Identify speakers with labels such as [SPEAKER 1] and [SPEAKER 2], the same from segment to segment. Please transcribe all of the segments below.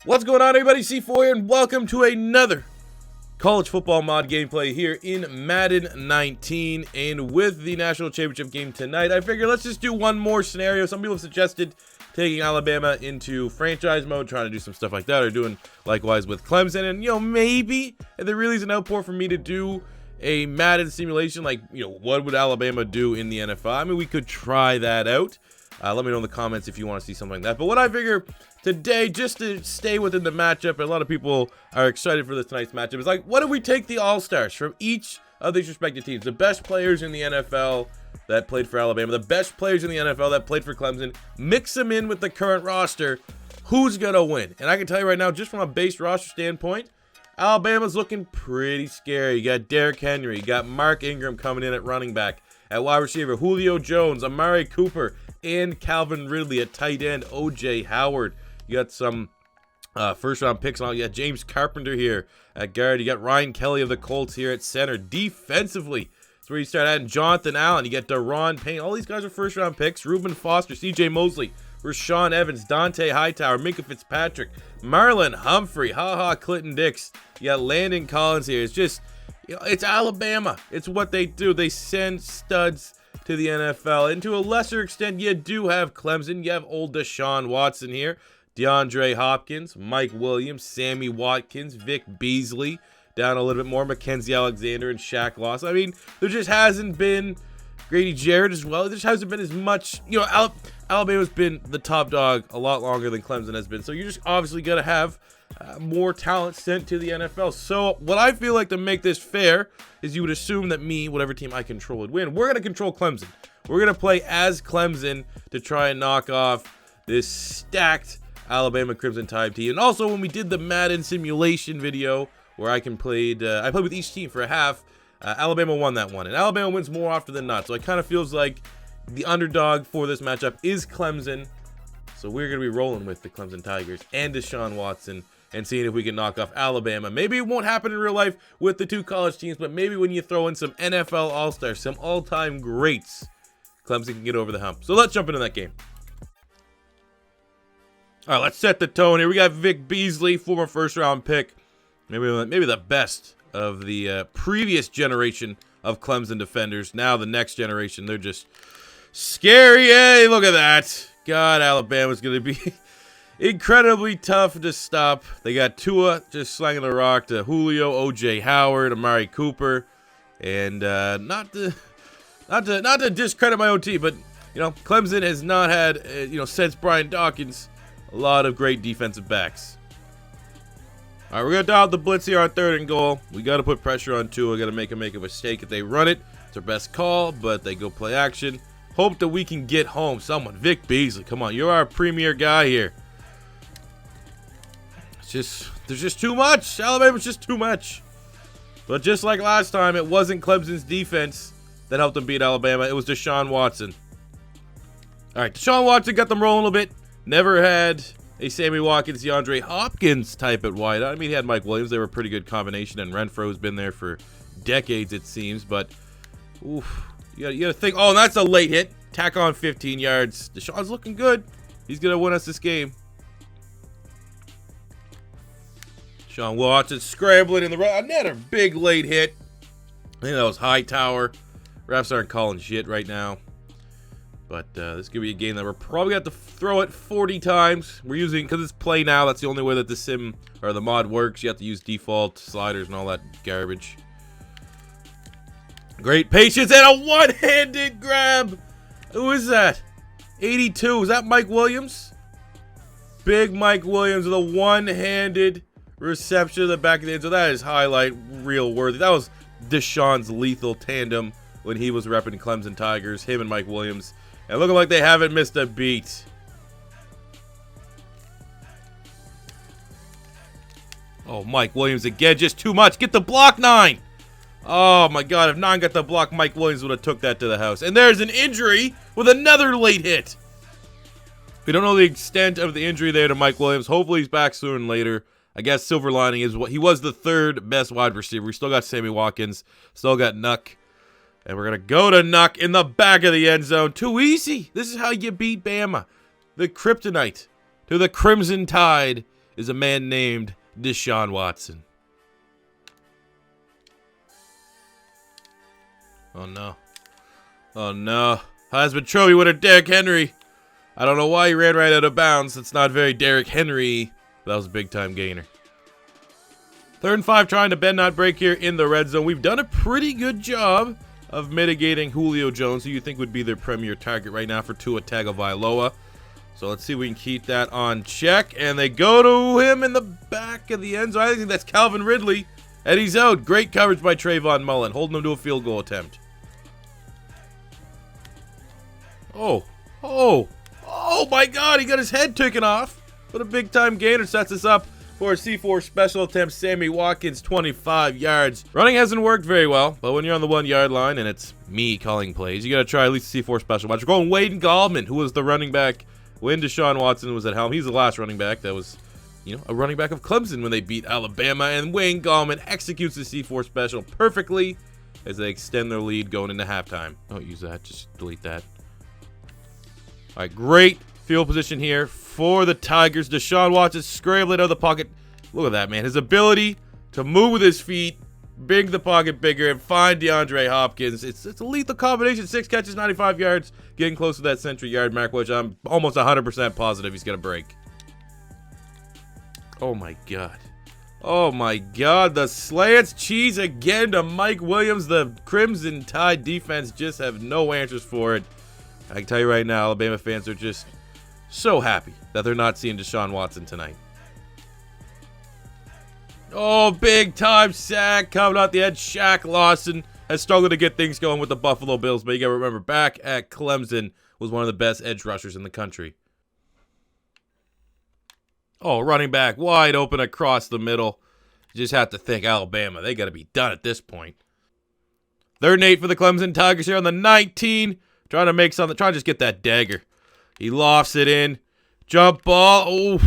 [SPEAKER 1] What's going on, everybody? C4 here, and welcome to another college football mod gameplay here in Madden 19. And with the national championship game tonight, I figured let's just do one more scenario. Some people have suggested taking Alabama into franchise mode, trying to do some stuff like that, or doing likewise with Clemson. And, maybe if there really is an outpour for me to do a Madden simulation, like, what would Alabama do in the NFL? I mean, we could try that out. Let me know in the comments if you want to see something like that. But what I figure today, just to stay within the matchup, and a lot of people are excited for this tonight's matchup, is like, what if we take the All-Stars from each of these respective teams? The best players in the NFL that played for Alabama, the best players in the NFL that played for Clemson, mix them in with the current roster. Who's going to win? And I can tell you right now, just from a base roster standpoint, Alabama's looking pretty scary. You got Derrick Henry, you got Mark Ingram coming in at running back. At wide receiver, Julio Jones, Amari Cooper, and Calvin Ridley. At tight end, O.J. Howard. You got some first-round picks on. You got James Carpenter here at guard. You got Ryan Kelly of the Colts here at center. Defensively, that's where you start adding Jonathan Allen. You get Daron Payne. All these guys are first-round picks. Reuben Foster, C.J. Mosley, Rashawn Evans, Dante Hightower, Minka Fitzpatrick, Marlon Humphrey, Clinton Dix. You got Landon Collins here. It's just, it's Alabama. It's what they do. They send studs to the NFL. And to a lesser extent, you do have Clemson. You have old Deshaun Watson here. DeAndre Hopkins, Mike Williams, Sammy Watkins, Vic Beasley. Down a little bit more, Mackenzie Alexander and Shaq Lawson. I mean, there just hasn't been Grady Jarrett as well. There just hasn't been as much. Alabama's been the top dog a lot longer than Clemson has been. So you're just obviously going to have more talent sent to the NFL. So what I feel like to make this fair is you would assume that me, whatever team I control, would win. We're going to control Clemson. We're going to play as Clemson to try and knock off this stacked Alabama Crimson Tide team. And also, when we did the Madden simulation video where I played with each team for a half, Alabama won that one. And Alabama wins more often than not. So it kind of feels like the underdog for this matchup is Clemson. So we're going to be rolling with the Clemson Tigers and Deshaun Watson and seeing if we can knock off Alabama. Maybe it won't happen in real life with the two college teams, but maybe when you throw in some NFL All-Stars, some all-time greats, Clemson can get over the hump. So let's jump into that game. All right, let's set the tone here. We got Vic Beasley, former first-round pick. Maybe the best of the previous generation of Clemson defenders. Now the next generation, they're just scary. Hey, look at that. God, Alabama's going to be incredibly tough to stop. They got Tua just slanging the rock to Julio, O.J. Howard, Amari Cooper. And not to discredit my own team, but, Clemson has not had, since Brian Dawkins, a lot of great defensive backs. All right, we're going to dial out the blitz here on 3rd and goal. We got to put pressure on Tua. Got to make him make a mistake. If they run it, it's our best call, but they go play action. Hope that we can get home. Someone, Vic Beasley, come on. You're our premier guy here. There's just too much. Alabama's just too much. But just like last time, it wasn't Clemson's defense that helped them beat Alabama. It was Deshaun Watson. All right, Deshaun Watson got them rolling a little bit. Never had a Sammy Watkins, DeAndre Hopkins type at wide. I mean, he had Mike Williams. They were a pretty good combination, and Renfro's been there for decades, it seems. But, oof, you got to think, and that's a late hit. Tack on 15 yards. Deshaun's looking good. He's going to win us this game. Deshaun Watson scrambling in the right. Another big late hit. I think that was Hightower. Refs aren't calling shit right now. But this could be a game that we're probably going to have to throw it 40 times. We're using, because it's play now, that's the only way that the sim or the mod works. You have to use default sliders and all that garbage. Great patience and a one-handed grab. Who is that? 82. Is that Mike Williams? Big Mike Williams with a one-handed reception to the back of the end. So that is highlight reel worthy. That was Deshaun's lethal tandem when he was repping Clemson Tigers. Him and Mike Williams. And looking like they haven't missed a beat. Oh, Mike Williams again. Just too much. Get the block, 9. Oh, my God. If 9 got the block, Mike Williams would have took that to the house. And there's an injury with another late hit. We don't know the extent of the injury there to Mike Williams. Hopefully he's back sooner than later. I guess silver lining is what he was the 3rd best wide receiver. We still got Sammy Watkins. Still got Nuck. And we're going to go to Nuck in the back of the end zone. Too easy. This is how you beat Bama. The kryptonite to the Crimson Tide is a man named Deshaun Watson. Oh, no. Oh, no. Heisman Trophy winner Derrick Henry. I don't know why he ran right out of bounds. It's not very Derrick Henry. That was a big-time gainer. 3rd and 5, trying to bend, not break here in the red zone. We've done a pretty good job of mitigating Julio Jones, who you think would be their premier target right now for Tua Tagovailoa. So let's see if we can keep that on check. And they go to him in the back of the end zone. I think that's Calvin Ridley. And he's out. Great coverage by Trayvon Mullen, holding him to a field goal attempt. Oh my God, he got his head taken off. What a big-time gainer. Sets us up for a C4 special attempt. Sammy Watkins, 25 yards. Running hasn't worked very well, but when you're on the 1-yard line and it's me calling plays, you got to try at least a C4 special. Watch. We're going Wayne Gallman, who was the running back when Deshaun Watson was at helm. He's the last running back that was, a running back of Clemson when they beat Alabama. And Wayne Gallman executes the C4 special perfectly as they extend their lead going into halftime. Don't use that. Just delete that. All right, great field position here for the Tigers. Deshaun Watson scrambling out of the pocket. Look at that, man. His ability to move with his feet, big the pocket bigger, and find DeAndre Hopkins. It's a lethal combination. 6 catches, 95 yards, getting close to that century yard mark, which I'm almost 100% positive he's going to break. Oh, my God. Oh, my God. The slants cheese again to Mike Williams. The Crimson Tide defense just have no answers for it. I can tell you right now, Alabama fans are just so happy that they're not seeing Deshaun Watson tonight. Oh, big-time sack coming out the edge. Shaq Lawson has struggled to get things going with the Buffalo Bills, but you got to remember, back at Clemson was one of the best edge rushers in the country. Oh, running back wide open across the middle. You just have to think Alabama. They got to be done at this point. 3rd and 8 for the Clemson Tigers here on the 19. Trying to make something. Trying to just get that dagger. He lofts it in. Jump ball. Oh,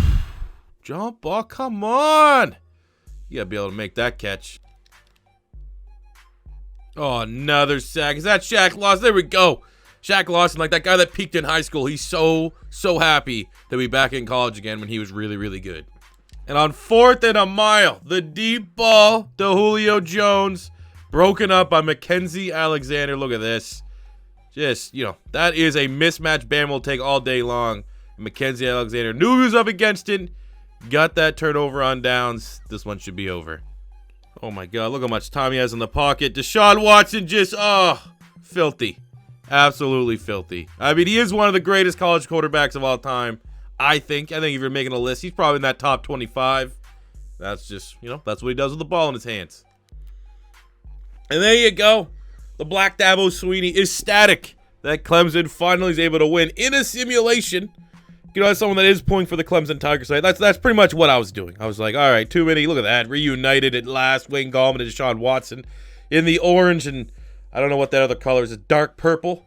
[SPEAKER 1] jump ball. Come on. You got to be able to make that catch. Oh, another sack. Is that Shaq Lawson? There we go. Shaq Lawson, like that guy that peaked in high school. He's so happy to be back in college again when he was really, really good. And on 4th and a mile, the deep ball to Julio Jones. Broken up by Mackenzie Alexander. Look at this. Just, that is a mismatch Bama will take all day long. Mackenzie Alexander knew he was up against it. Got that turnover on downs. This one should be over. Oh, my God. Look how much time he has in the pocket. Deshaun Watson just, filthy. Absolutely filthy. I mean, he is one of the greatest college quarterbacks of all time. I think if you're making a list, he's probably in that top 25. That's just, that's what he does with the ball in his hands. And there you go. The Black Dabo Sweeney is ecstatic that Clemson finally is able to win in a simulation. As someone that is pulling for the Clemson Tiger side, that's pretty much what I was doing. I was like, all right, too many. Look at that. Reunited at last. Wayne Gallman and Deshaun Watson in the orange, and I don't know what that other color is. It's dark purple.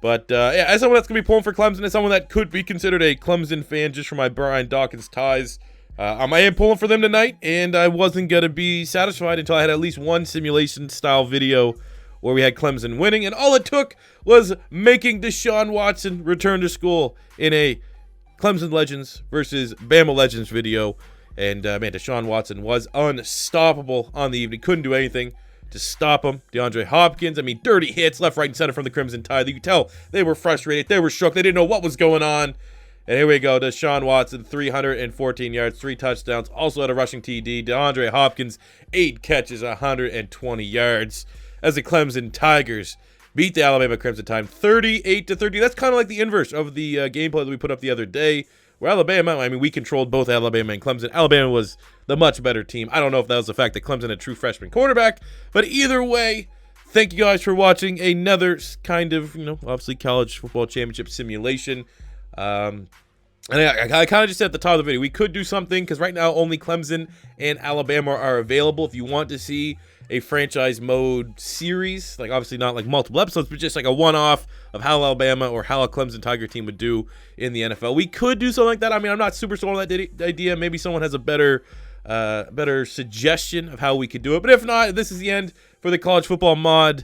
[SPEAKER 1] But, as someone that's going to be pulling for Clemson, as someone that could be considered a Clemson fan just for my Brian Dawkins ties, I am pulling for them tonight, and I wasn't going to be satisfied until I had at least one simulation-style video where we had Clemson winning, and all it took was making Deshaun Watson return to school in a Clemson Legends versus Bama Legends video. And, man, Deshaun Watson was unstoppable on the evening. Couldn't do anything to stop him. DeAndre Hopkins, dirty hits left, right, and center from the Crimson Tide. You could tell they were frustrated. They were shook. They didn't know what was going on. And here we go. Deshaun Watson, 314 yards, 3 touchdowns. Also had a rushing TD. DeAndre Hopkins, 8 catches, 120 yards. As the Clemson Tigers beat the Alabama Crimson Tide 38-30. That's kind of like the inverse of the gameplay that we put up the other day, where Alabama, we controlled both Alabama and Clemson. Alabama was the much better team. I don't know if that was the fact that Clemson had a true freshman quarterback, but either way, thank you guys for watching another kind of, obviously college football championship simulation. And I kind of just said at the top of the video, we could do something because right now only Clemson and Alabama are available. If you want to see a franchise mode series, like obviously not like multiple episodes, but just like a one-off of how Alabama or how a Clemson Tiger team would do in the NFL, we could do something like that. I'm not super sold on that idea. Maybe someone has a better suggestion of how we could do it. But if not, this is the end for the College Football Mod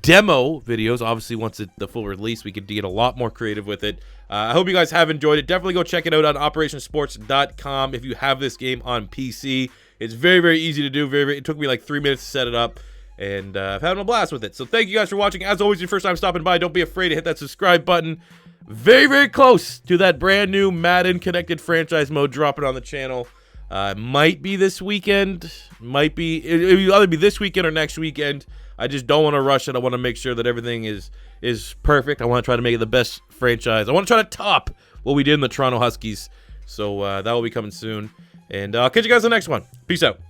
[SPEAKER 1] demo videos. Obviously, once the full release, we could get a lot more creative with it. I hope you guys have enjoyed it. Definitely go check it out on operationsports.com if you have this game on PC. It's very, very easy to do. It took me like 3 minutes to set it up, and I've had a blast with it. So thank you guys for watching. As always, your first time stopping by, don't be afraid to hit that subscribe button. Very, very close to that brand new Madden Connected Franchise Mode dropping on the channel. Might be this weekend. It'll either be this weekend or next weekend. I just don't want to rush it. I want to make sure that everything is perfect. I want to try to make it the best franchise. I want to try to top what we did in the Toronto Huskies. So that will be coming soon. And I'll catch you guys on the next one. Peace out.